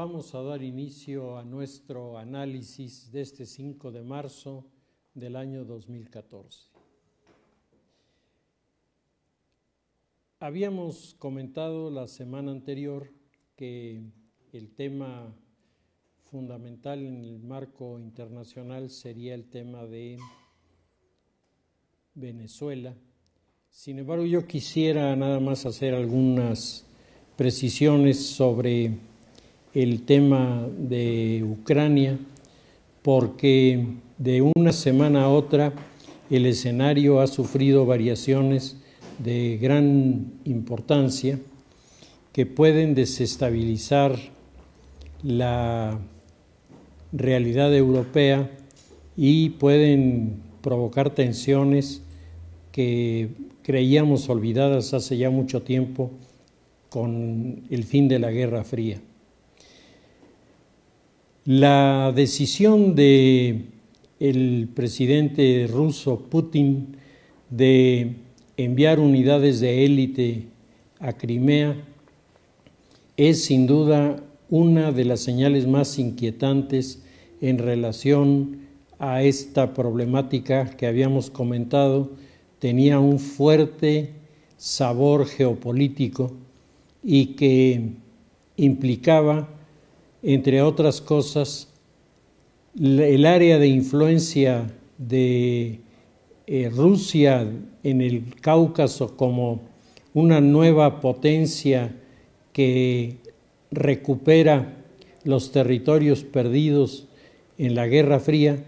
Vamos a dar inicio a nuestro análisis de este 5 de marzo del año 2014. Habíamos comentado la semana anterior que el tema fundamental en el marco internacional sería el tema de Venezuela. Sin embargo, yo quisiera nada más hacer algunas precisiones sobre el tema de Ucrania, porque de una semana a otra el escenario ha sufrido variaciones de gran importancia que pueden desestabilizar la realidad europea y pueden provocar tensiones que creíamos olvidadas hace ya mucho tiempo con el fin de la Guerra Fría. La decisión del presidente ruso Putin de enviar unidades de élite a Crimea es sin duda una de las señales más inquietantes en relación a esta problemática que habíamos comentado. Tenía un fuerte sabor geopolítico y que implicaba, entre otras cosas, el área de influencia de Rusia en el Cáucaso como una nueva potencia que recupera los territorios perdidos en la Guerra Fría,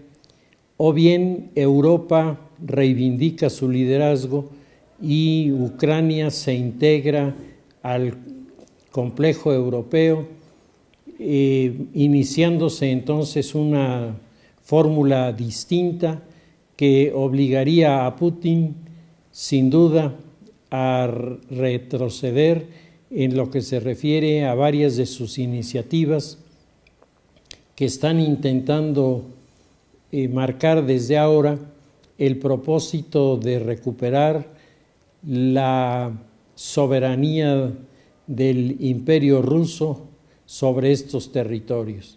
o bien Europa reivindica su liderazgo y Ucrania se integra al complejo europeo, iniciándose entonces una fórmula distinta que obligaría a Putin, sin duda, a retroceder en lo que se refiere a varias de sus iniciativas que están intentando marcar desde ahora el propósito de recuperar la soberanía del Imperio ruso sobre estos territorios.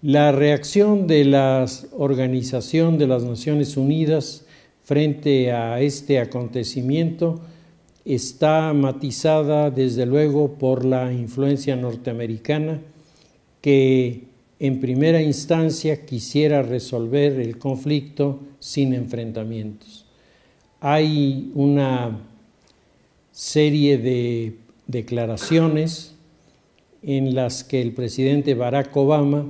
La reacción de la Organización de las Naciones Unidas frente a este acontecimiento está matizada desde luego por la influencia norteamericana, que en primera instancia quisiera resolver el conflicto sin enfrentamientos. Hay una serie de declaraciones en las que el presidente Barack Obama,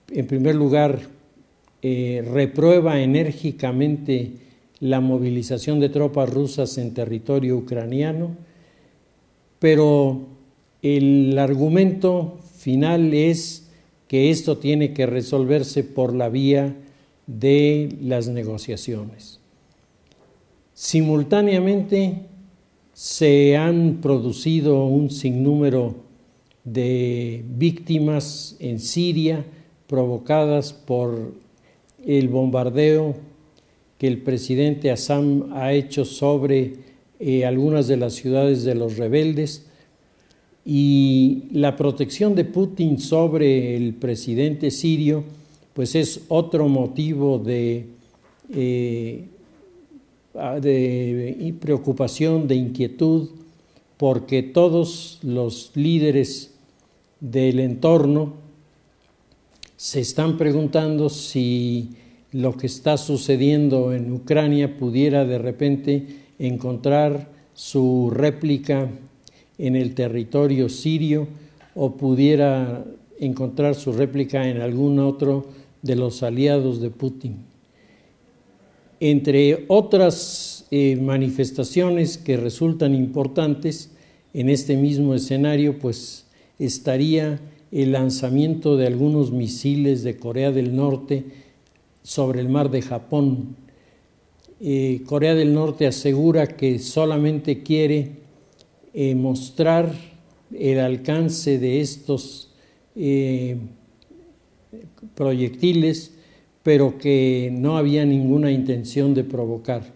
en primer lugar, reprueba enérgicamente la movilización de tropas rusas en territorio ucraniano, pero el argumento final es que esto tiene que resolverse por la vía de las negociaciones. Simultáneamente se han producido un sinnúmero de víctimas en Siria provocadas por el bombardeo que el presidente Assad ha hecho sobre algunas de las ciudades de los rebeldes, y la protección de Putin sobre el presidente sirio pues es otro motivo de preocupación, de inquietud, porque todos los líderes del entorno se están preguntando si lo que está sucediendo en Ucrania pudiera de repente encontrar su réplica en el territorio sirio o pudiera encontrar su réplica en algún otro de los aliados de Putin. Entre otras manifestaciones que resultan importantes en este mismo escenario, pues estaría el lanzamiento de algunos misiles de Corea del Norte sobre el mar de Japón. Corea del Norte asegura que solamente quiere mostrar el alcance de estos proyectiles, pero que no había ninguna intención de provocar.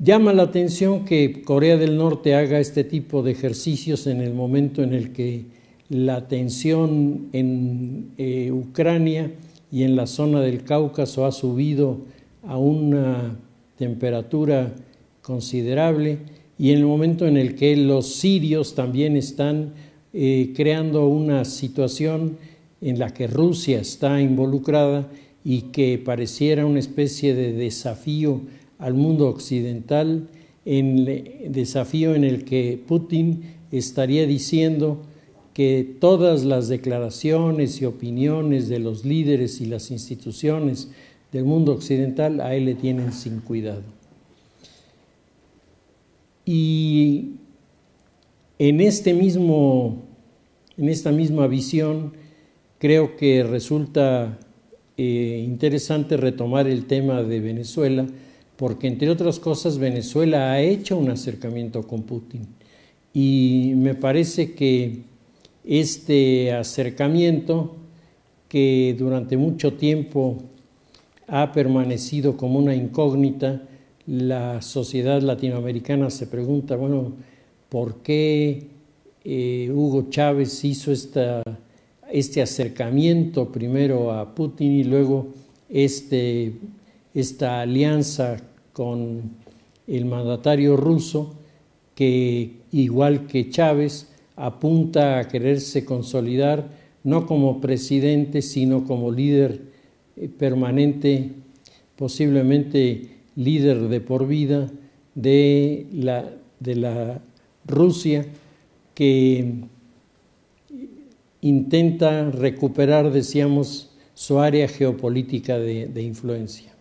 Llama la atención que Corea del Norte haga este tipo de ejercicios en el momento en el que la tensión en Ucrania y en la zona del Cáucaso ha subido a una temperatura considerable, y en el momento en el que los sirios también están creando una situación en la que Rusia está involucrada y que pareciera una especie de desafío al mundo occidental, desafío en el que Putin estaría diciendo que todas las declaraciones y opiniones de los líderes y las instituciones del mundo occidental a él le tienen sin cuidado. Y en esta misma visión, creo que resulta interesante retomar el tema de Venezuela, porque entre otras cosas Venezuela ha hecho un acercamiento con Putin, y me parece que este acercamiento, que durante mucho tiempo ha permanecido como una incógnita, la sociedad latinoamericana se pregunta, bueno, ¿por qué Hugo Chávez hizo este acercamiento primero a Putin y luego esta alianza con el mandatario ruso, que igual que Chávez apunta a quererse consolidar no como presidente sino como líder permanente, posiblemente líder de por vida de la Rusia, que intenta recuperar, decíamos, su área geopolítica de influencia.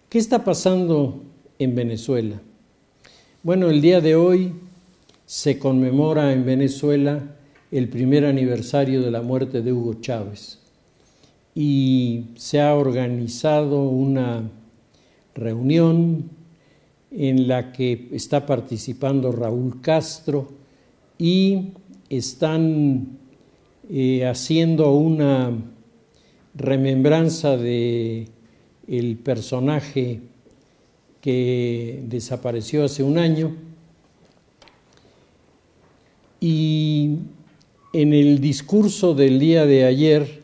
¿Qué está pasando en Venezuela? Bueno, el día de hoy se conmemora en Venezuela el primer aniversario de la muerte de Hugo Chávez, y se ha organizado una reunión en la que está participando Raúl Castro, y están haciendo una remembranza de el personaje que desapareció hace un año. Y en el discurso del día de ayer,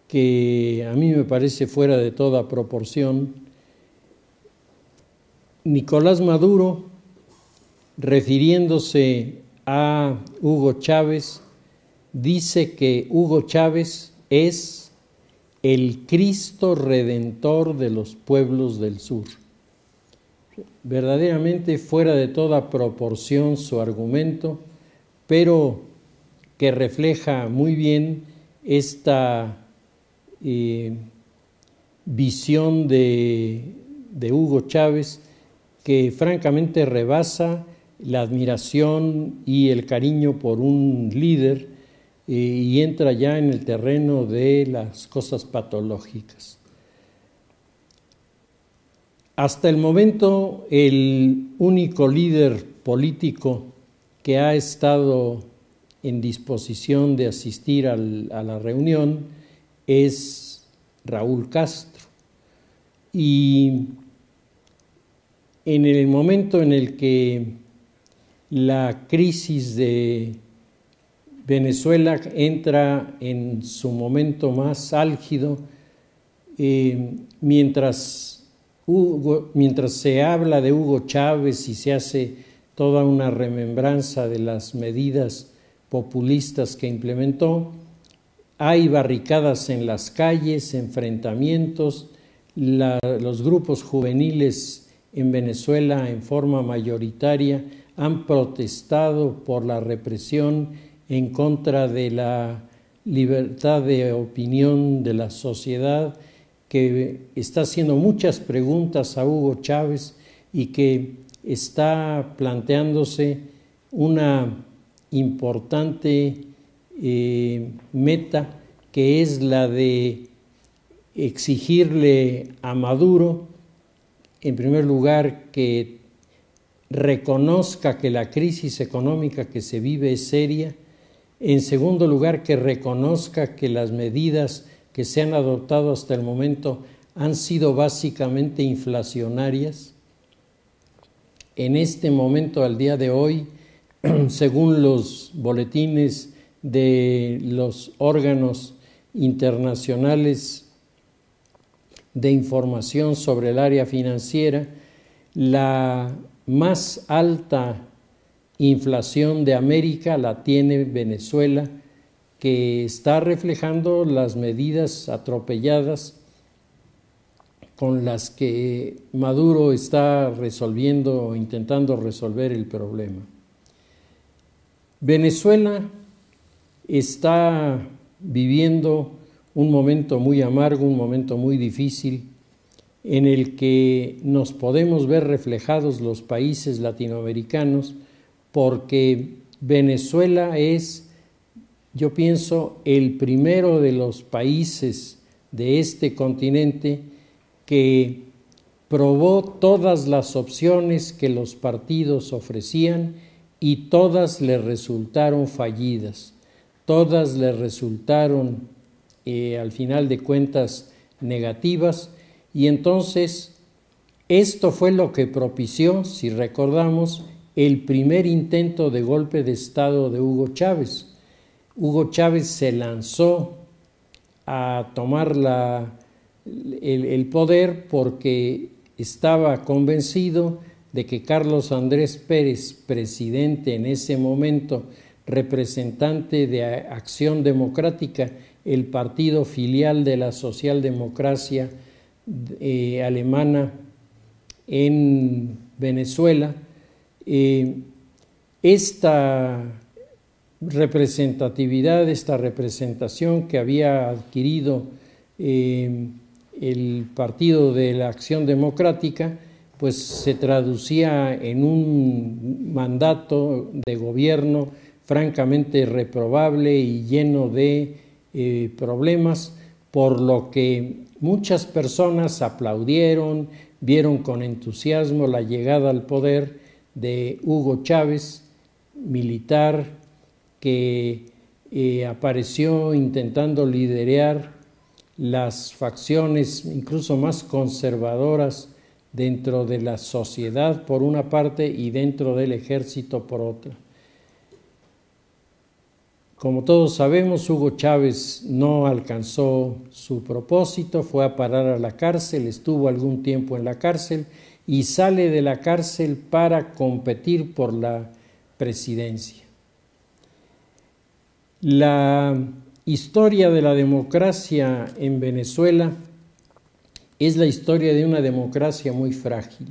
que a mí me parece fuera de toda proporción, Nicolás Maduro, refiriéndose a Hugo Chávez, dice que Hugo Chávez es el Cristo Redentor de los pueblos del sur. Verdaderamente fuera de toda proporción su argumento, pero que refleja muy bien esta visión de Hugo Chávez, que francamente rebasa la admiración y el cariño por un líder y entra ya en el terreno de las cosas patológicas. Hasta el momento, el único líder político que ha estado en disposición de asistir a la reunión es Raúl Castro. Y en el momento en el que la crisis de Venezuela entra en su momento más álgido, mientras se habla de Hugo Chávez y se hace toda una remembranza de las medidas populistas que implementó, hay barricadas en las calles, enfrentamientos, los grupos juveniles en Venezuela en forma mayoritaria han protestado por la represión en contra de la libertad de opinión de la sociedad, que está haciendo muchas preguntas a Hugo Chávez y que está planteándose una importante meta, que es la de exigirle a Maduro, en primer lugar, que reconozca que la crisis económica que se vive es seria. En segundo lugar, que reconozca que las medidas que se han adoptado hasta el momento han sido básicamente inflacionarias. en este momento, al día de hoy, según los boletines de los órganos internacionales de información sobre el área financiera, la más alta inflación de América la tiene Venezuela, que está reflejando las medidas atropelladas con las que Maduro está resolviendo o intentando resolver el problema. Venezuela está viviendo un momento muy amargo, un momento muy difícil, en el que nos podemos ver reflejados los países latinoamericanos, porque Venezuela es, yo pienso, el primero de los países de este continente que probó todas las opciones que los partidos ofrecían y todas le resultaron fallidas, todas le resultaron al final de cuentas negativas, y entonces esto fue lo que propició, si recordamos, el primer intento de golpe de Estado de Hugo Chávez. Hugo Chávez se lanzó a tomar el poder porque estaba convencido de que Carlos Andrés Pérez, presidente en ese momento, representante de Acción Democrática, el partido filial de la socialdemocracia alemana en Venezuela, esta representatividad, esta representación que había adquirido el Partido de la Acción Democrática, pues se traducía en un mandato de gobierno francamente reprobable y lleno de problemas, por lo que muchas personas aplaudieron, vieron con entusiasmo la llegada al poder de Hugo Chávez, militar que apareció intentando liderar las facciones incluso más conservadoras dentro de la sociedad por una parte y dentro del ejército por otra. Como todos sabemos, Hugo Chávez no alcanzó su propósito, fue a parar a la cárcel, estuvo algún tiempo en la cárcel y sale de la cárcel para competir por la presidencia. La historia de la democracia en Venezuela es la historia de una democracia muy frágil.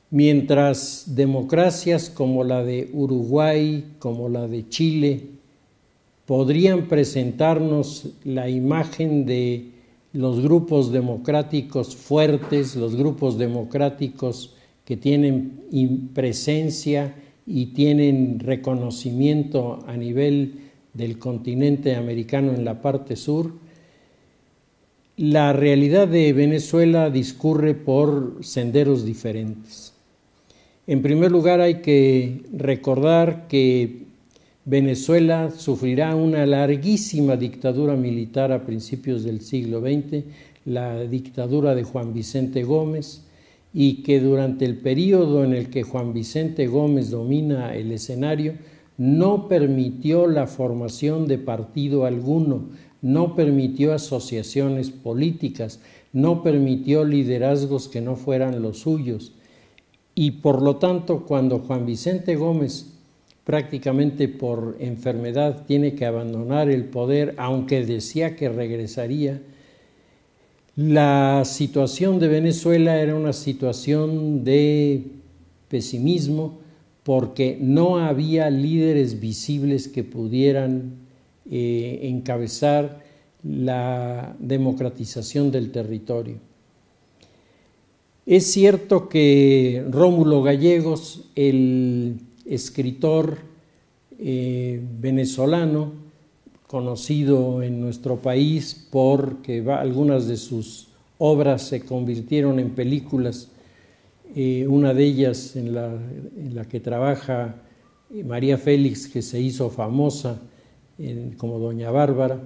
Mientras democracias como la de Uruguay, como la de Chile, podrían presentarnos la imagen de los grupos democráticos fuertes, los grupos democráticos que tienen presencia y tienen reconocimiento a nivel del continente americano en la parte sur, la realidad de Venezuela discurre por senderos diferentes. En primer lugar, hay que recordar que Venezuela sufrirá una larguísima dictadura militar a principios del siglo XX, la dictadura de Juan Vicente Gómez, y que durante el periodo en el que Juan Vicente Gómez domina el escenario, no permitió la formación de partido alguno, no permitió asociaciones políticas, no permitió liderazgos que no fueran los suyos. Y por lo tanto, cuando Juan Vicente Gómez, prácticamente por enfermedad, tiene que abandonar el poder, aunque decía que regresaría, la situación de Venezuela era una situación de pesimismo, porque no había líderes visibles que pudieran encabezar la democratización del territorio. Es cierto que Rómulo Gallegos, el escritor venezolano, conocido en nuestro país porque algunas de sus obras se convirtieron en películas, una de ellas en la que trabaja María Félix, que se hizo famosa como Doña Bárbara,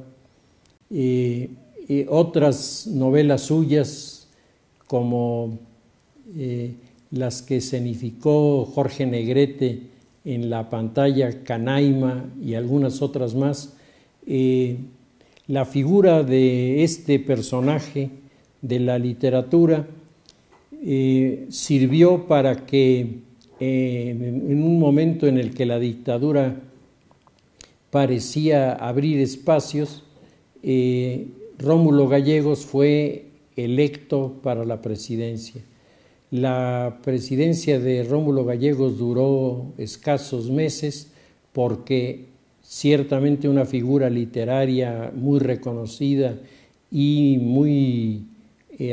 otras novelas suyas como las que escenificó Jorge Negrete en la pantalla, Canaima y algunas otras más, la figura de este personaje de la literatura sirvió para que en un momento en el que la dictadura parecía abrir espacios, Rómulo Gallegos fue electo para la presidencia. La presidencia de Rómulo Gallegos duró escasos meses porque ciertamente una figura literaria muy reconocida y muy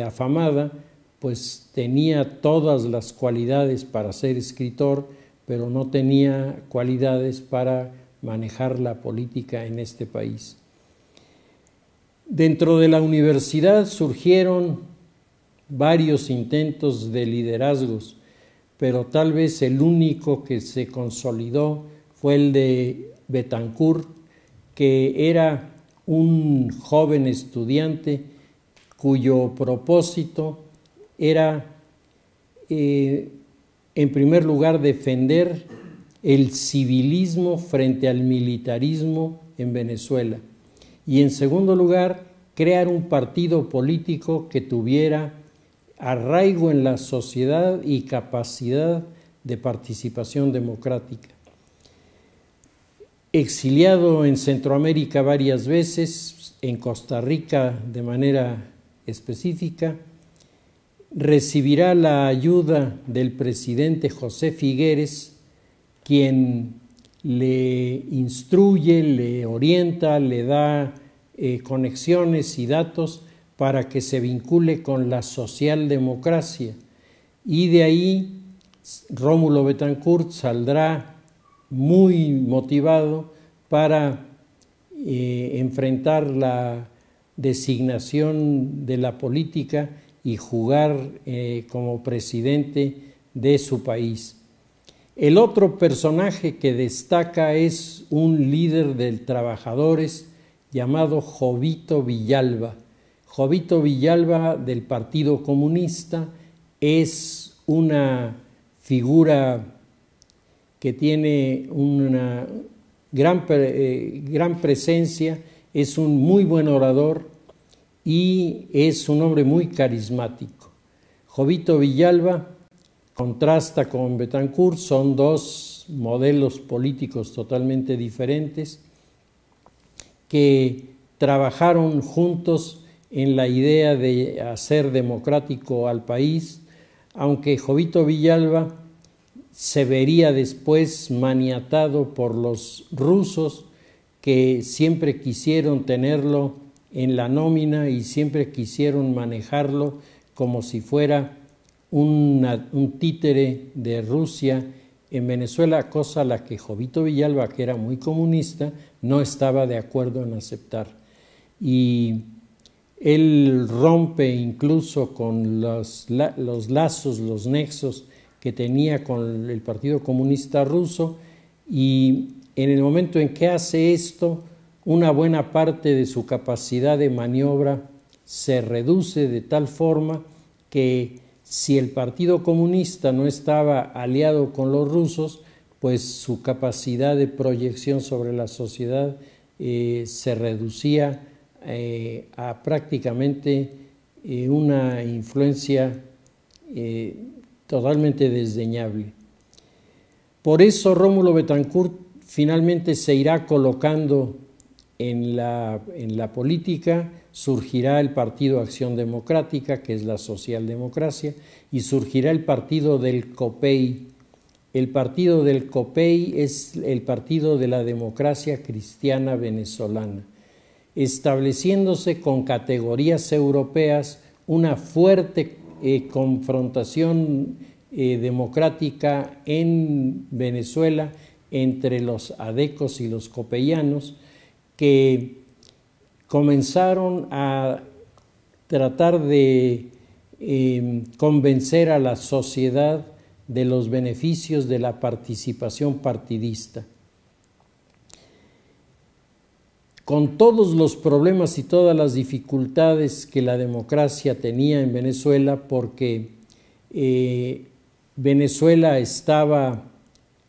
afamada, pues tenía todas las cualidades para ser escritor, pero no tenía cualidades para manejar la política en este país. Dentro de la universidad surgieron varios intentos de liderazgos, pero tal vez el único que se consolidó fue el de Betancourt, que era un joven estudiante cuyo propósito era, en primer lugar, defender el civilismo frente al militarismo en Venezuela y, en segundo lugar, crear un partido político que tuviera arraigo en la sociedad y capacidad de participación democrática. Exiliado en Centroamérica varias veces, en Costa Rica de manera específica, recibirá la ayuda del presidente José Figueres, quien le instruye, le orienta, le da conexiones y datos para que se vincule con la socialdemocracia. Y de ahí Rómulo Betancourt saldrá muy motivado para enfrentar la designación de la política y jugar como presidente de su país. El otro personaje que destaca es un líder de trabajadores llamado Jovito Villalba. Jovito Villalba, del Partido Comunista, es una figura que tiene una gran presencia, es un muy buen orador y es un hombre muy carismático. Jovito Villalba contrasta con Betancourt, son dos modelos políticos totalmente diferentes que trabajaron juntos en la idea de hacer democrático al país, aunque Jovito Villalba se vería después maniatado por los rusos que siempre quisieron tenerlo en la nómina y siempre quisieron manejarlo como si fuera un títere de Rusia en Venezuela, cosa a la que Jovito Villalba, que era muy comunista, no estaba de acuerdo en aceptar. Y él rompe incluso con los lazos, los nexos que tenía con el Partido Comunista Ruso, y en el momento en que hace esto, una buena parte de su capacidad de maniobra se reduce de tal forma que si el Partido Comunista no estaba aliado con los rusos, pues su capacidad de proyección sobre la sociedad se reducía a prácticamente una influencia totalmente desdeñable. Por eso Rómulo Betancourt finalmente se irá colocando en la política, surgirá el Partido Acción Democrática, que es la socialdemocracia, y surgirá el Partido del COPEI. El Partido del COPEI es el Partido de la Democracia Cristiana Venezolana, estableciéndose con categorías europeas una fuerte confrontación democrática en Venezuela entre los adecos y los copeyanos, que comenzaron a tratar de convencer a la sociedad de los beneficios de la participación partidista. Con todos los problemas y todas las dificultades que la democracia tenía en Venezuela, porque Venezuela estaba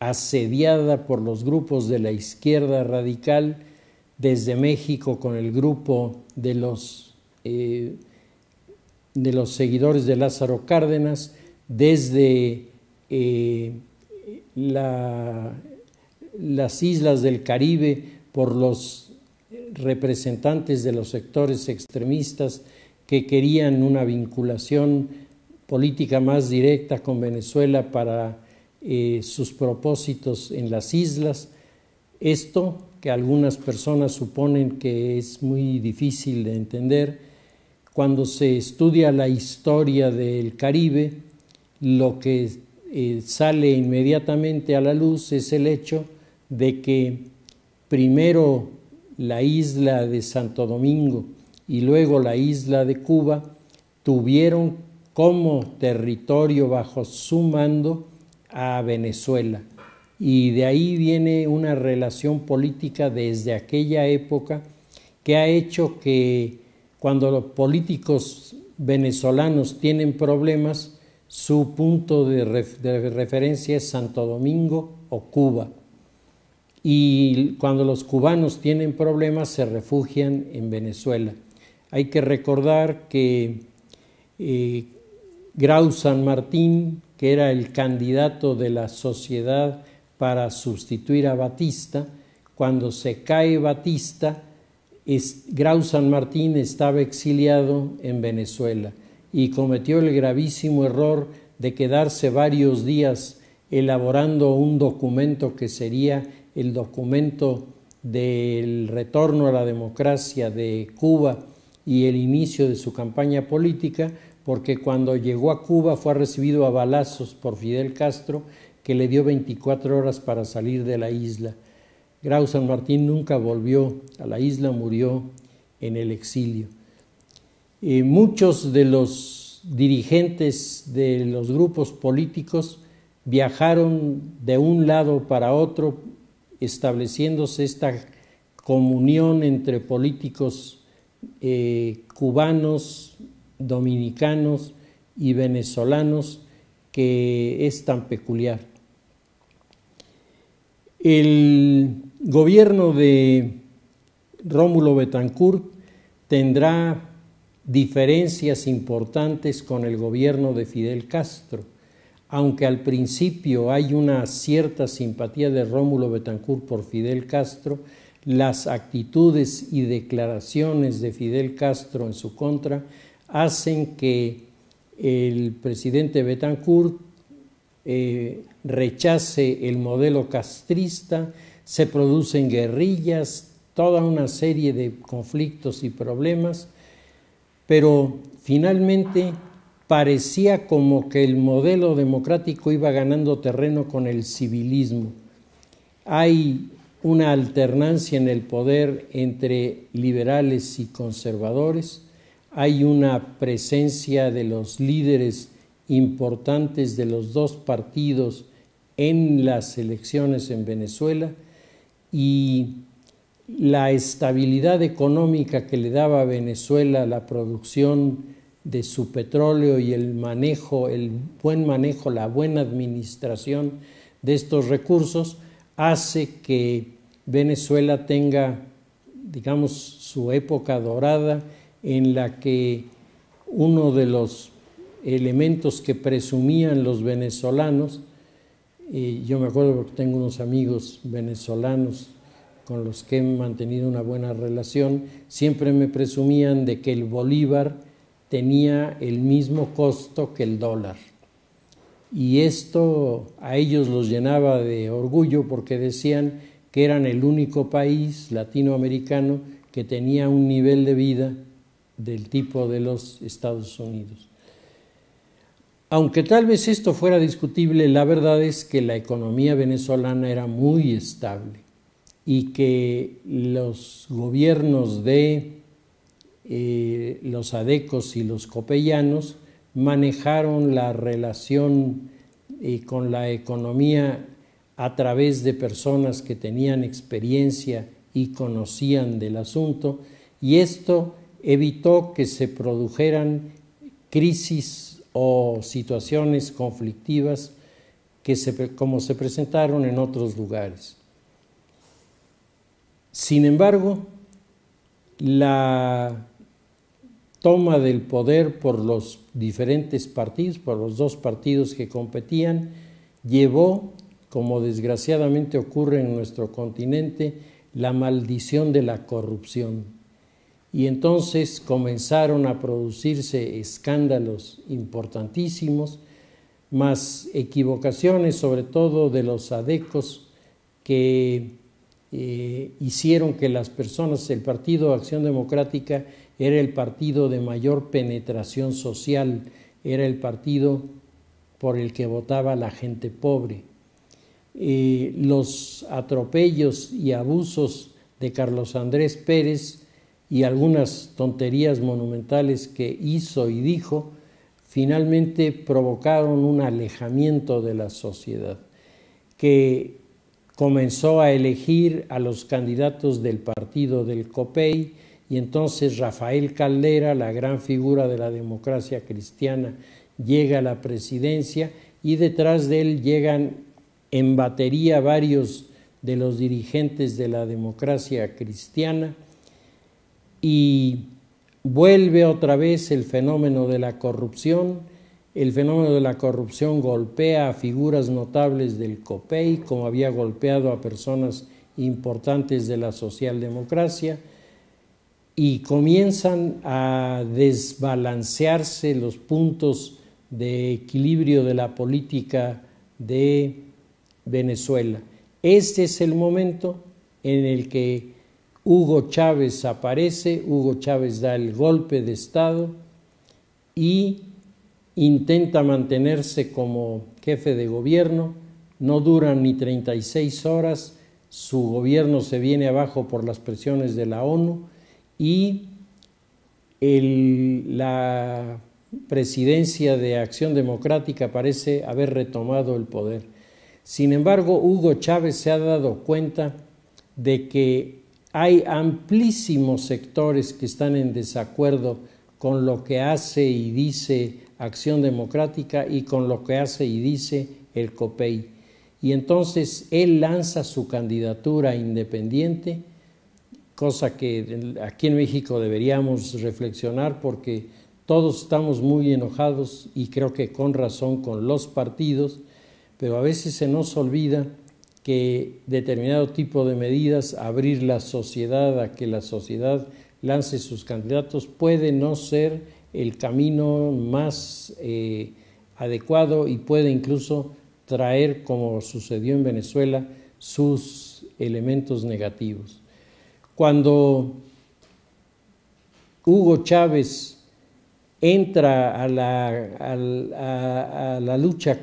asediada por los grupos de la izquierda radical, desde México con el grupo de los seguidores de Lázaro Cárdenas, desde las islas del Caribe por los representantes de los sectores extremistas que querían una vinculación política más directa con Venezuela para sus propósitos en las islas. Esto, que algunas personas suponen que es muy difícil de entender, cuando se estudia la historia del Caribe, lo que sale inmediatamente a la luz es el hecho de que primero la isla de Santo Domingo y luego la isla de Cuba tuvieron como territorio bajo su mando a Venezuela, y de ahí viene una relación política desde aquella época que ha hecho que cuando los políticos venezolanos tienen problemas, su punto de referencia es Santo Domingo o Cuba, y cuando los cubanos tienen problemas se refugian en Venezuela. Hay que recordar que Grau San Martín, que era el candidato de la Sociedad para sustituir a Batista, cuando se cae Batista, Grau San Martín estaba exiliado en Venezuela y cometió el gravísimo error de quedarse varios días elaborando un documento que sería el documento del retorno a la democracia de Cuba y el inicio de su campaña política, porque cuando llegó a Cuba fue recibido a balazos por Fidel Castro, que le dio 24 horas para salir de la isla. Grau San Martín nunca volvió a la isla, murió en el exilio. Muchos de los dirigentes de los grupos políticos viajaron de un lado para otro, estableciéndose esta comunión entre políticos cubanos, dominicanos y venezolanos, que es tan peculiar. El gobierno de Rómulo Betancourt tendrá diferencias importantes con el gobierno de Fidel Castro, aunque al principio hay una cierta simpatía de Rómulo Betancourt por Fidel Castro. Las actitudes y declaraciones de Fidel Castro en su contra hacen que el presidente Betancourt rechace el modelo castrista, se producen guerrillas, toda una serie de conflictos y problemas, pero finalmente parecía como que el modelo democrático iba ganando terreno con el civilismo. Hay una alternancia en el poder entre liberales y conservadores, hay una presencia de los líderes importantes de los dos partidos en las elecciones en Venezuela, y la estabilidad económica que le daba a Venezuela la producción de su petróleo y el buen manejo, la buena administración de estos recursos hace que Venezuela tenga, digamos, su época dorada, en la que uno de los elementos que presumían los venezolanos, yo me acuerdo porque tengo unos amigos venezolanos con los que he mantenido una buena relación, siempre me presumían de que el bolívar tenía el mismo costo que el dólar. Y esto a ellos los llenaba de orgullo, porque decían que eran el único país latinoamericano que tenía un nivel de vida del tipo de los Estados Unidos. Aunque tal vez esto fuera discutible, la verdad es que la economía venezolana era muy estable y que los gobiernos de los adecos y los copellanos manejaron la relación con la economía a través de personas que tenían experiencia y conocían del asunto, y esto evitó que se produjeran crisis o situaciones conflictivas como se presentaron en otros lugares. Sin embargo, la toma del poder por los diferentes partidos, por los dos partidos que competían, llevó, como desgraciadamente ocurre en nuestro continente, la maldición de la corrupción. Y entonces comenzaron a producirse escándalos importantísimos, más equivocaciones, sobre todo de los adecos, que hicieron que las personas, el Partido Acción Democrática era el partido de mayor penetración social, era el partido por el que votaba la gente pobre. Los atropellos y abusos de Carlos Andrés Pérez y algunas tonterías monumentales que hizo y dijo, finalmente provocaron un alejamiento de la sociedad, que comenzó a elegir a los candidatos del partido del COPEI, y entonces Rafael Caldera, la gran figura de la democracia cristiana, llega a la presidencia, y detrás de él llegan en batería varios de los dirigentes de la democracia cristiana, y vuelve otra vez el fenómeno de la corrupción. El fenómeno de la corrupción golpea a figuras notables del COPEI, como había golpeado a personas importantes de la socialdemocracia, y comienzan a desbalancearse los puntos de equilibrio de la política de Venezuela. Este es el momento en el que Hugo Chávez aparece. Hugo Chávez da el golpe de Estado y intenta mantenerse como jefe de gobierno. No duran ni 36 horas, su gobierno se viene abajo por las presiones de la ONU, y la presidencia de Acción Democrática parece haber retomado el poder. Sin embargo, Hugo Chávez se ha dado cuenta de que hay amplísimos sectores que están en desacuerdo con lo que hace y dice Acción Democrática y con lo que hace y dice el COPEI. Y entonces él lanza su candidatura independiente, cosa que aquí en México deberíamos reflexionar, porque todos estamos muy enojados, y creo que con razón, con los partidos, pero a veces se nos olvida que determinado tipo de medidas, abrir la sociedad a que la sociedad lance sus candidatos, puede no ser el camino más adecuado, y puede incluso traer, como sucedió en Venezuela, sus elementos negativos. Cuando Hugo Chávez entra a la lucha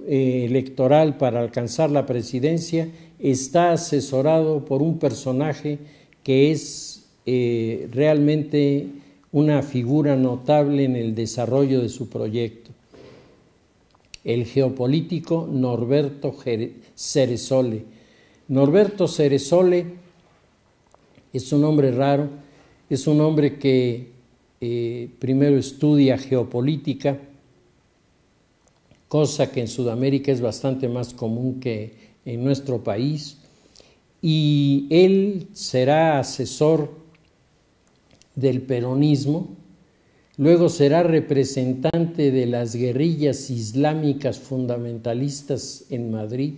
electoral para alcanzar la presidencia, está asesorado por un personaje que es realmente una figura notable en el desarrollo de su proyecto, el geopolítico Norberto Ceresole. Norberto Ceresole es un hombre raro, es un hombre que primero estudia geopolítica, cosa que en Sudamérica es bastante más común que en nuestro país, y él será asesor del peronismo, luego será representante de las guerrillas islámicas fundamentalistas en Madrid,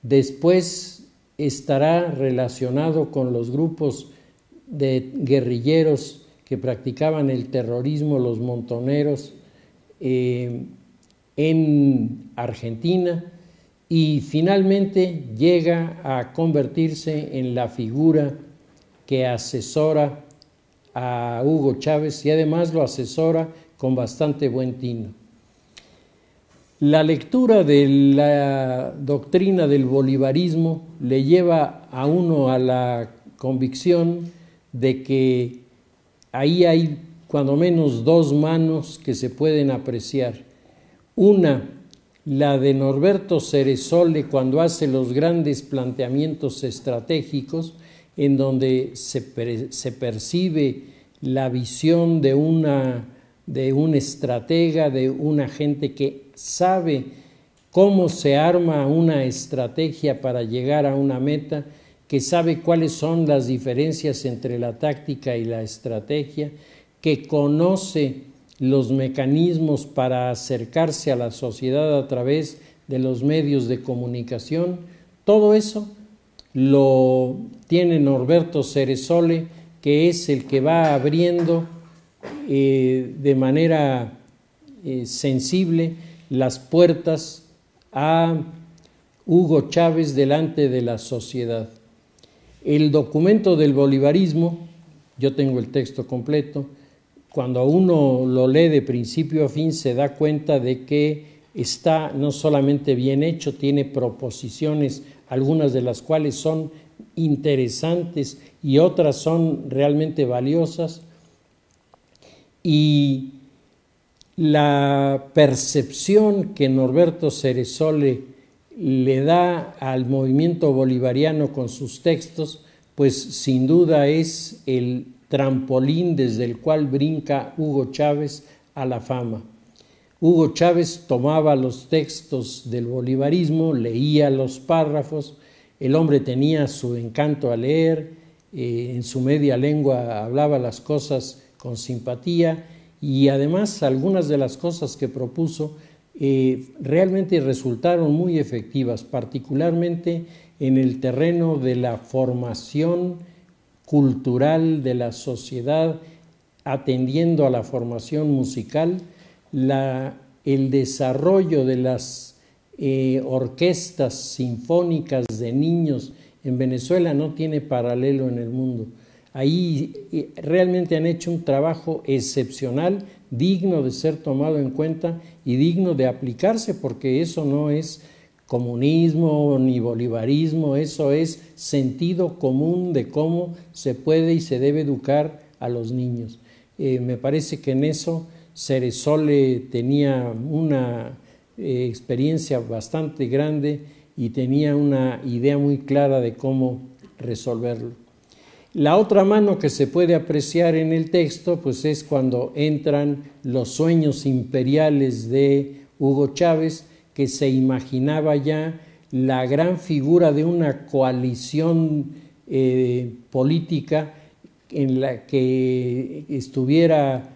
después estará relacionado con los grupos de guerrilleros que practicaban el terrorismo, los montoneros, en Argentina, y finalmente llega a convertirse en la figura que asesora a Hugo Chávez, y además lo asesora con bastante buen tino. La lectura de la doctrina del bolivarismo le lleva a uno a la convicción de que ahí hay cuando menos dos manos que se pueden apreciar. Una, la de Norberto Ceresole, cuando hace los grandes planteamientos estratégicos, en donde se percibe la visión de un estratega, de una gente que sabe cómo se arma una estrategia para llegar a una meta, que sabe cuáles son las diferencias entre la táctica y la estrategia, que conoce los mecanismos para acercarse a la sociedad a través de los medios de comunicación. Todo eso lo tiene Norberto Ceresole, que es el que va abriendo de manera sensible las puertas a Hugo Chávez delante de la sociedad. El documento del bolivarismo, yo tengo el texto completo, cuando uno lo lee de principio a fin se da cuenta de que está no solamente bien hecho, tiene proposiciones, algunas de las cuales son interesantes y otras son realmente valiosas, y la percepción que Norberto Ceresole le da al movimiento bolivariano con sus textos, pues sin duda es el trampolín desde el cual brinca Hugo Chávez a la fama. Hugo Chávez tomaba los textos del bolivarismo, leía los párrafos, el hombre tenía su encanto a leer, en su media lengua hablaba las cosas con simpatía, y además algunas de las cosas que propuso realmente resultaron muy efectivas, particularmente en el terreno de la formación cultural de la sociedad, atendiendo a la formación musical, el desarrollo de las orquestas sinfónicas de niños en Venezuela no tiene paralelo en el mundo. Ahí realmente han hecho un trabajo excepcional, digno de ser tomado en cuenta y digno de aplicarse, porque eso no es comunismo ni bolivarismo, eso es sentido común de cómo se puede y se debe educar a los niños. Me parece que en eso Ceresole tenía una experiencia bastante grande y tenía una idea muy clara de cómo resolverlo. La otra mano que se puede apreciar en el texto, pues es cuando entran los sueños imperiales de Hugo Chávez, que se imaginaba ya la gran figura de una coalición política en la que estuviera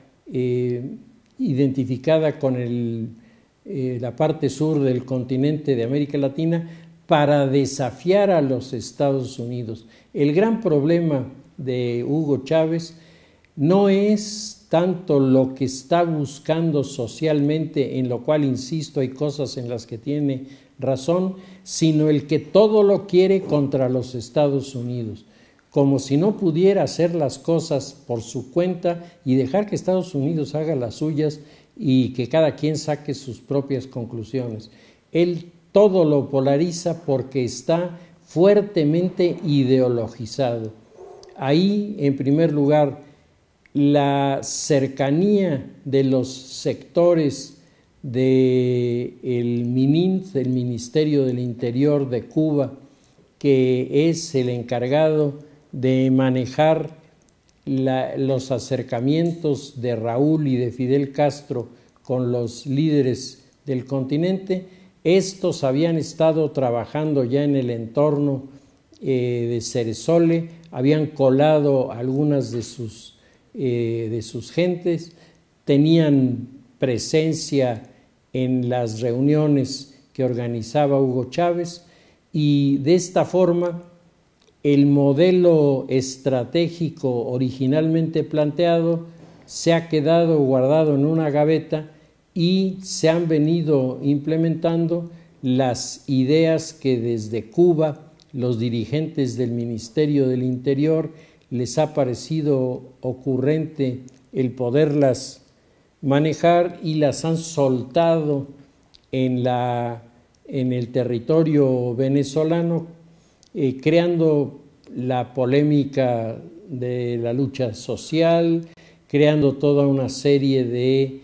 identificada con la parte sur del continente de América Latina, para desafiar a los Estados Unidos. El gran problema de Hugo Chávez no es tanto lo que está buscando socialmente, en lo cual, insisto, hay cosas en las que tiene razón, sino el que todo lo quiere contra los Estados Unidos, como si no pudiera hacer las cosas por su cuenta y dejar que Estados Unidos haga las suyas y que cada quien saque sus propias conclusiones. Él todo lo polariza porque está fuertemente ideologizado. Ahí, en primer lugar, la cercanía de los sectores del MININT, el Ministerio del Interior de Cuba, que es el encargado de manejar los acercamientos de Raúl y de Fidel Castro con los líderes del continente. Estos habían estado trabajando ya en el entorno de Ceresole, habían colado algunas de sus gentes, tenían presencia en las reuniones que organizaba Hugo Chávez, y de esta forma el modelo estratégico originalmente planteado se ha quedado guardado en una gaveta y se han venido implementando las ideas que desde Cuba los dirigentes del Ministerio del Interior les ha parecido ocurrente el poderlas manejar, y las han soltado en el territorio venezolano, creando la polémica de la lucha social, creando toda una serie de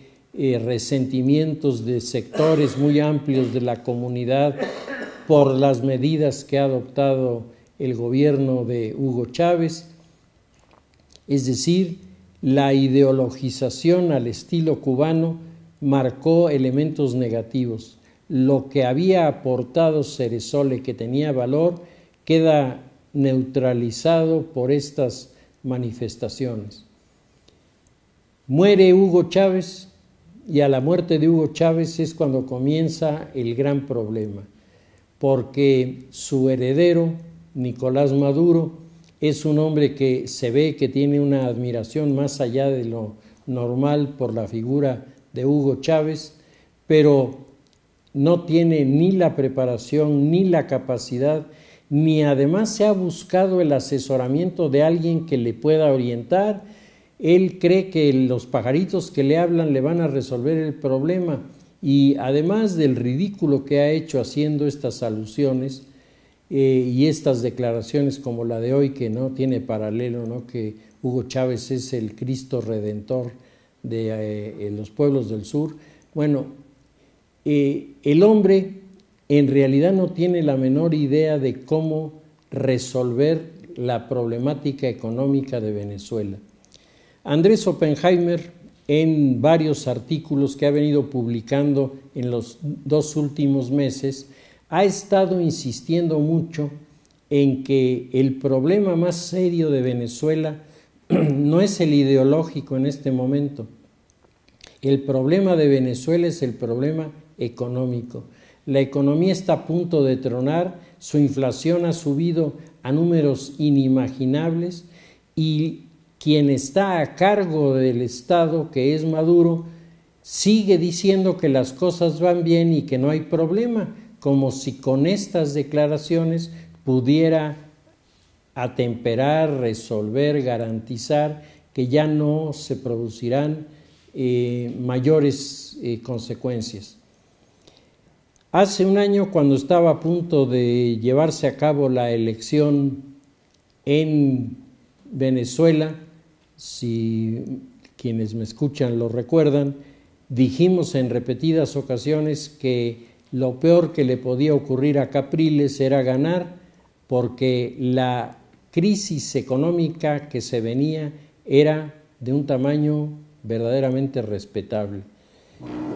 resentimientos de sectores muy amplios de la comunidad por las medidas que ha adoptado el gobierno de Hugo Chávez. Es decir, la ideologización al estilo cubano marcó elementos negativos. lo que había aportado Ceresole, que tenía valor, queda neutralizado por estas manifestaciones. Muere Hugo Chávez, y a la muerte de Hugo Chávez es cuando comienza el gran problema, porque su heredero, Nicolás Maduro, es un hombre que se ve que tiene una admiración más allá de lo normal por la figura de Hugo Chávez, pero no tiene ni la preparación ni la capacidad, ni además se ha buscado el asesoramiento de alguien que le pueda orientar. Él cree que los pajaritos que le hablan le van a resolver el problema, y además del ridículo que ha hecho haciendo estas alusiones y estas declaraciones como la de hoy, que no tiene paralelo, ¿no?, que Hugo Chávez es el Cristo Redentor de los pueblos del sur. Bueno, el hombre en realidad no tiene la menor idea de cómo resolver la problemática económica de Venezuela. Andrés Oppenheimer, en varios artículos que ha venido publicando en los 2 últimos meses, ha estado insistiendo mucho en que el problema más serio de Venezuela no es el ideológico en este momento. El problema de Venezuela es el problema económico. La economía está a punto de tronar, su inflación ha subido a números inimaginables, y quien está a cargo del Estado, que es Maduro, sigue diciendo que las cosas van bien y que no hay problema, como si con estas declaraciones pudiera atemperar, resolver, garantizar que ya no se producirán mayores consecuencias. Hace un año, cuando estaba a punto de llevarse a cabo la elección en Venezuela, si quienes me escuchan lo recuerdan, dijimos en repetidas ocasiones que lo peor que le podía ocurrir a Capriles era ganar, porque la crisis económica que se venía era de un tamaño verdaderamente respetable.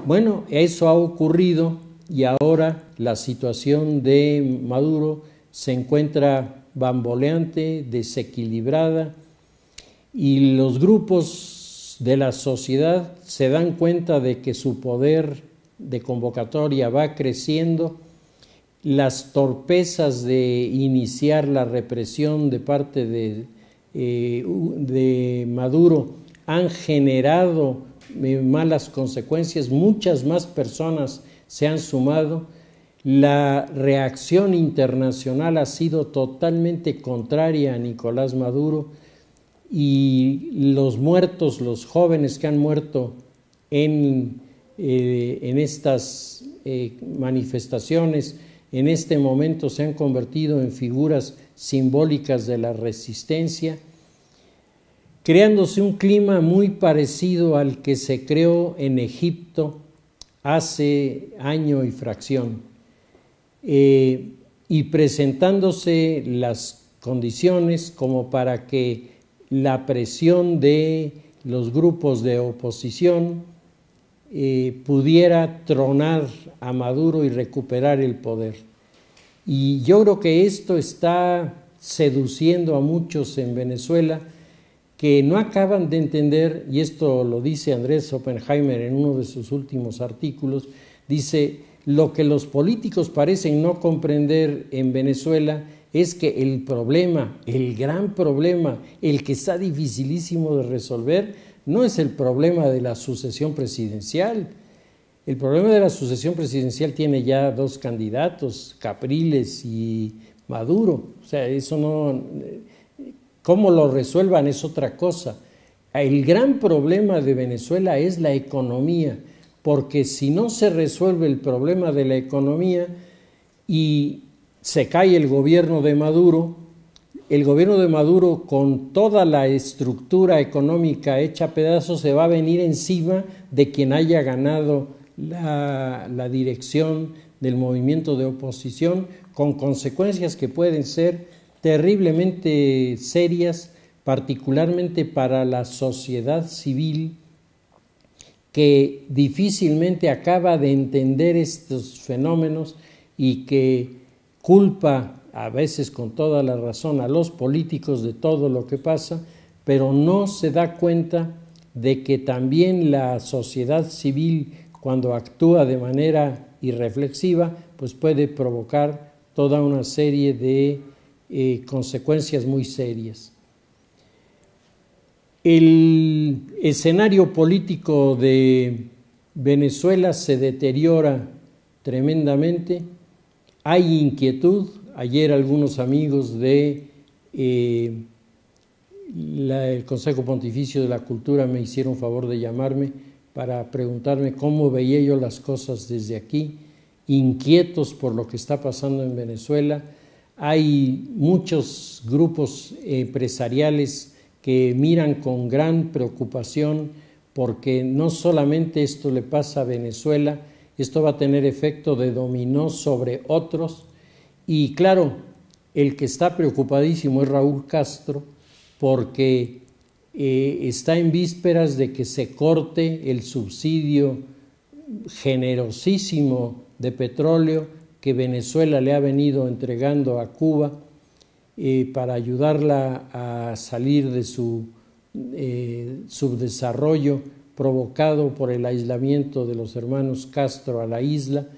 Bueno, eso ha ocurrido, y ahora la situación de Maduro se encuentra bamboleante, desequilibrada, y los grupos de la sociedad se dan cuenta de que su poder de convocatoria va creciendo. Las torpezas de iniciar la represión de parte de Maduro han generado malas consecuencias, muchas más personas se han sumado. La reacción internacional ha sido totalmente contraria a Nicolás Maduro, y los muertos, los jóvenes que han muerto en estas manifestaciones, en este momento se han convertido en figuras simbólicas de la resistencia, creándose un clima muy parecido al que se creó en Egipto hace año y fracción, y presentándose las condiciones como para que la presión de los grupos de oposición pudiera tronar a Maduro y recuperar el poder. Y yo creo que esto está seduciendo a muchos en Venezuela, que no acaban de entender, y esto lo dice Andrés Oppenheimer en uno de sus últimos artículos, dice: lo que los políticos parecen no comprender en Venezuela es que el problema, el gran problema, el que está dificilísimo de resolver, no es el problema de la sucesión presidencial. El problema de la sucesión presidencial tiene ya 2 candidatos, Capriles y Maduro. O sea, eso no... Cómo lo resuelvan es otra cosa. El gran problema de Venezuela es la economía, porque si no se resuelve el problema de la economía y se cae el gobierno de Maduro con toda la estructura económica hecha a pedazos se va a venir encima de quien haya ganado la dirección del movimiento de oposición, con consecuencias que pueden ser terriblemente serias, particularmente para la sociedad civil, que difícilmente acaba de entender estos fenómenos y que culpa, a veces con toda la razón, a los políticos de todo lo que pasa, pero no se da cuenta de que también la sociedad civil, cuando actúa de manera irreflexiva, pues puede provocar toda una serie de consecuencias muy serias. El escenario político de Venezuela se deteriora tremendamente. Hay inquietud. Ayer algunos amigos de el Consejo Pontificio de la Cultura me hicieron favor de llamarme para preguntarme cómo veía yo las cosas desde aquí, inquietos por lo que está pasando en Venezuela. Hay muchos grupos empresariales que miran con gran preocupación porque no solamente esto le pasa a Venezuela, esto va a tener efecto de dominó sobre otros. Y claro, el que está preocupadísimo es Raúl Castro, porque está en vísperas de que se corte el subsidio generosísimo de petróleo que Venezuela le ha venido entregando a Cuba para ayudarla a salir de su subdesarrollo provocado por el aislamiento de los hermanos Castro a la isla.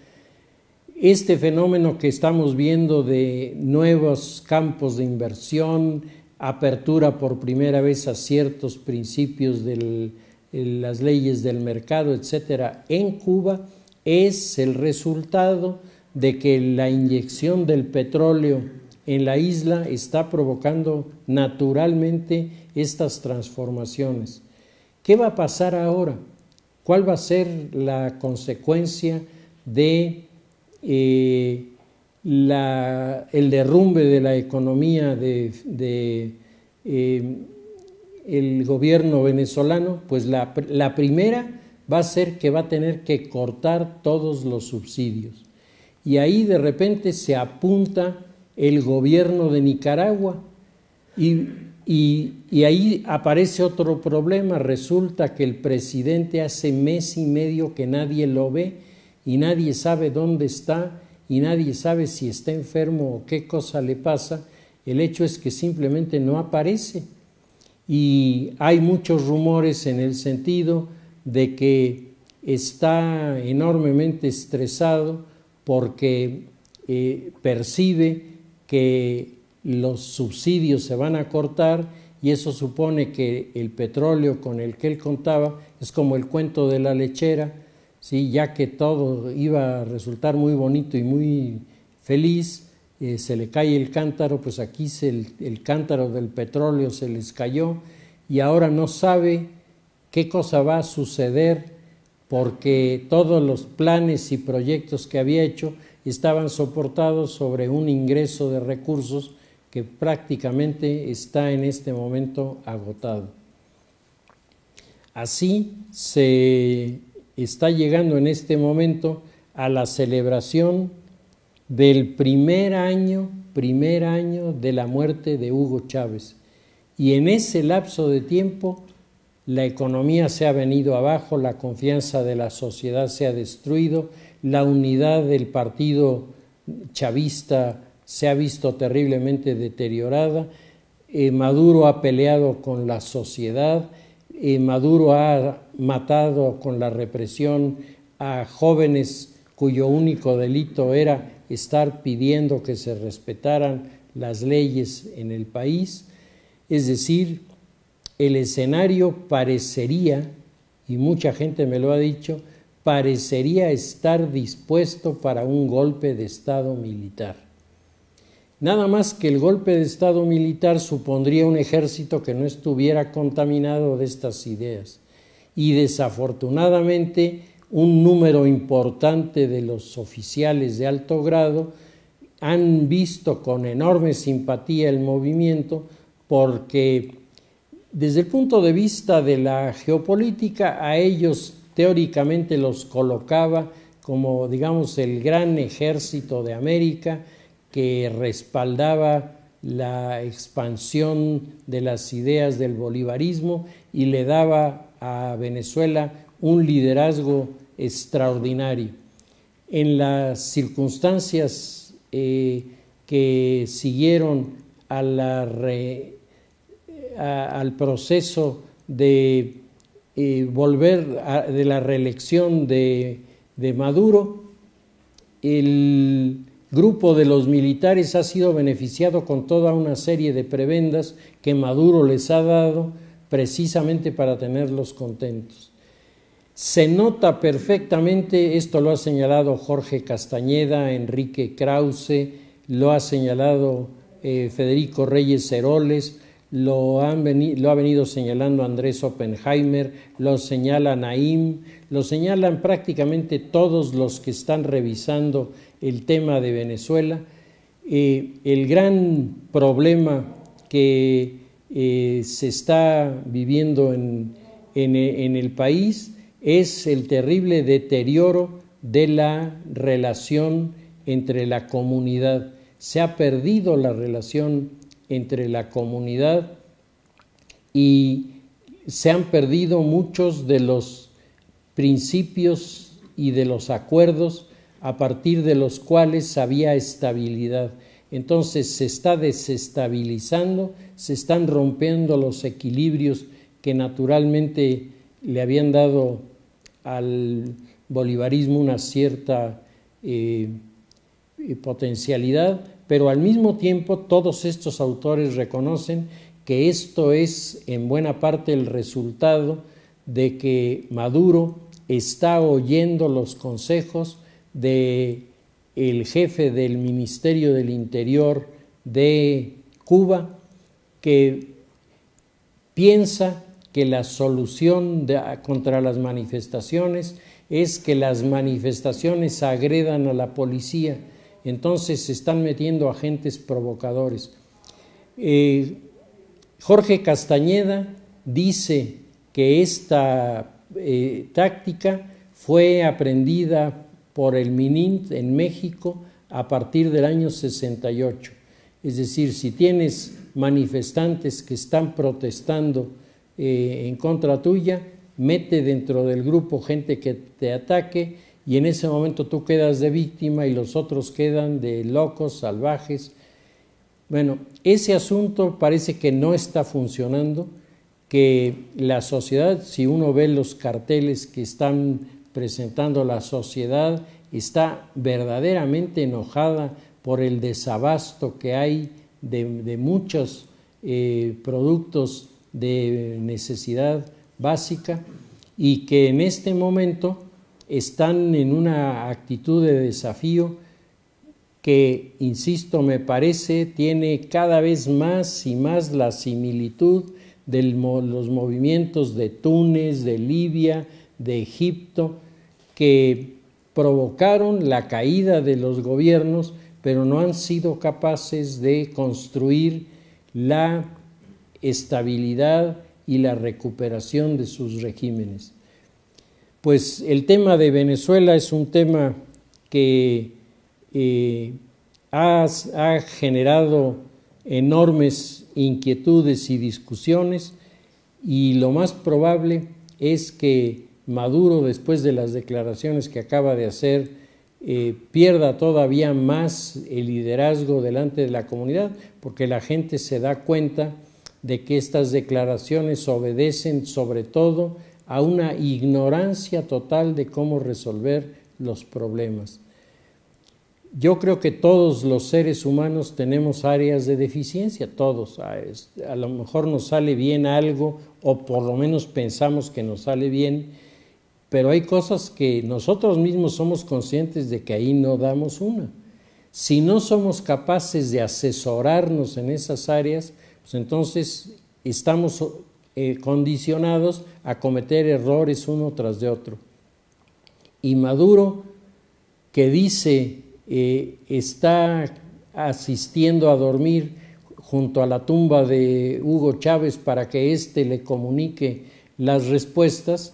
Este fenómeno que estamos viendo de nuevos campos de inversión, apertura por primera vez a ciertos principios de las leyes del mercado, etcétera, en Cuba, es el resultado de que la inyección del petróleo en la isla está provocando naturalmente estas transformaciones. ¿Qué va a pasar ahora? ¿Cuál va a ser la consecuencia de el derrumbe de la economía del gobierno venezolano? Pues la primera va a ser que va a tener que cortar todos los subsidios. Y ahí de repente se apunta el gobierno de Nicaragua y ahí aparece otro problema. Resulta que el presidente hace mes y medio que nadie lo ve y nadie sabe dónde está y nadie sabe si está enfermo o qué cosa le pasa. El hecho es que simplemente no aparece y hay muchos rumores en el sentido de que está enormemente estresado porque percibe que los subsidios se van a cortar y eso supone que el petróleo con el que él contaba es como el cuento de la lechera, ¿sí? Ya que todo iba a resultar muy bonito y muy feliz, se le cae el cántaro, pues aquí el cántaro del petróleo se les cayó y ahora no sabe qué cosa va a suceder porque todos los planes y proyectos que había hecho estaban soportados sobre un ingreso de recursos que prácticamente está en este momento agotado. Así se está llegando en este momento a la celebración del primer año de la muerte de Hugo Chávez. Y en ese lapso de tiempo la economía se ha venido abajo, la confianza de la sociedad se ha destruido, la unidad del partido chavista se ha visto terriblemente deteriorada, Maduro ha peleado con la sociedad, Maduro ha matado con la represión a jóvenes cuyo único delito era estar pidiendo que se respetaran las leyes en el país. Es decir, el escenario parecería, y mucha gente me lo ha dicho, parecería estar dispuesto para un golpe de Estado militar. Nada más que el golpe de Estado militar supondría un ejército que no estuviera contaminado de estas ideas. Y desafortunadamente un número importante de los oficiales de alto grado han visto con enorme simpatía el movimiento porque desde el punto de vista de la geopolítica a ellos teóricamente los colocaba como, digamos, el gran ejército de América que respaldaba la expansión de las ideas del bolivarismo y le daba a Venezuela un liderazgo extraordinario. En las circunstancias que siguieron al proceso de de la reelección de Maduro, el grupo de los militares ha sido beneficiado con toda una serie de prebendas que Maduro les ha dado precisamente para tenerlos contentos. Se nota perfectamente, esto lo ha señalado Jorge Castañeda, Enrique Krause, lo ha señalado Federico Reyes Heroles, lo ha venido señalando Andrés Oppenheimer, lo señala Naim, lo señalan prácticamente todos los que están revisando el tema de Venezuela. El gran problema que se está viviendo en el país es el terrible deterioro de la relación entre la comunidad. Se ha perdido la relación entre la comunidad y se han perdido muchos de los principios y de los acuerdos a partir de los cuales había estabilidad. Entonces se está desestabilizando, se están rompiendo los equilibrios que naturalmente le habían dado al bolivarismo una cierta potencialidad, pero al mismo tiempo todos estos autores reconocen que esto es en buena parte el resultado de que Maduro está oyendo los consejos del jefe del Ministerio del Interior de Cuba, que piensa que la solución contra las manifestaciones es que las manifestaciones agredan a la policía. Entonces se están metiendo agentes provocadores. Jorge Castañeda dice que esta táctica fue aprendida por el MININT en México a partir del año 68. Es decir, si tienes manifestantes que están protestando en contra tuya, mete dentro del grupo gente que te ataque y en ese momento tú quedas de víctima y los otros quedan de locos, salvajes. Bueno, ese asunto parece que no está funcionando, que la sociedad, si uno ve los carteles que están presentando la sociedad, está verdaderamente enojada por el desabasto que hay de muchos productos de necesidad básica y que en este momento están en una actitud de desafío que, insisto, me parece tiene cada vez más y más la similitud de los movimientos de Túnez, de Libia, de Egipto, que provocaron la caída de los gobiernos, pero no han sido capaces de construir la estabilidad y la recuperación de sus regímenes. Pues el tema de Venezuela es un tema que ha generado enormes inquietudes y discusiones, y lo más probable es que Maduro, después de las declaraciones que acaba de hacer, pierda todavía más el liderazgo delante de la comunidad, porque la gente se da cuenta de que estas declaraciones obedecen sobre todo a una ignorancia total de cómo resolver los problemas. Yo creo que todos los seres humanos tenemos áreas de deficiencia, todos. A lo mejor nos sale bien algo, o por lo menos pensamos que nos sale bien, pero hay cosas que nosotros mismos somos conscientes de que ahí no damos una. Si no somos capaces de asesorarnos en esas áreas, pues entonces estamos condicionados a cometer errores uno tras de otro. Y Maduro, que dice está asistiendo a dormir junto a la tumba de Hugo Chávez para que éste le comunique las respuestas,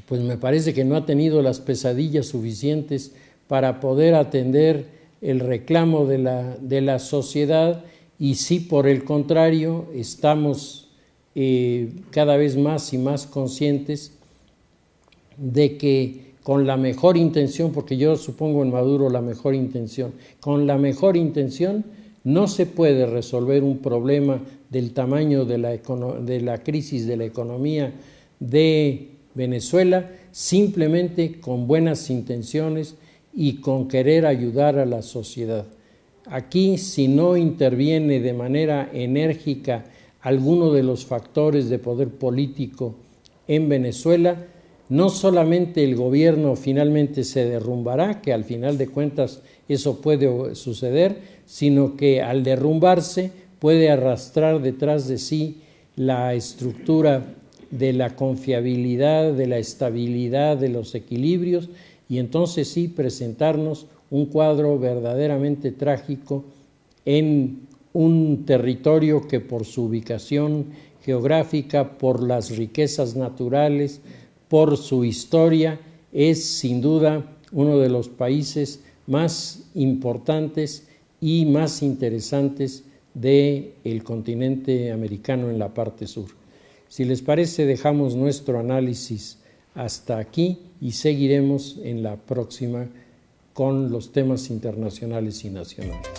pues me parece que no ha tenido las pesadillas suficientes para poder atender el reclamo de la sociedad, y si por el contrario estamos cada vez más y más conscientes de que con la mejor intención, porque yo supongo en Maduro la mejor intención, con la mejor intención no se puede resolver un problema del tamaño de la crisis de la economía de Venezuela simplemente con buenas intenciones y con querer ayudar a la sociedad. Aquí, si no interviene de manera enérgica alguno de los factores de poder político en Venezuela, no solamente el gobierno finalmente se derrumbará, que al final de cuentas eso puede suceder, sino que al derrumbarse puede arrastrar detrás de sí la estructura de la confiabilidad, de la estabilidad, de los equilibrios, y entonces sí presentarnos un cuadro verdaderamente trágico en un territorio que por su ubicación geográfica, por las riquezas naturales, por su historia, es sin duda uno de los países más importantes y más interesantes del continente americano en la parte sur. Si les parece, dejamos nuestro análisis hasta aquí y seguiremos en la próxima con los temas internacionales y nacionales.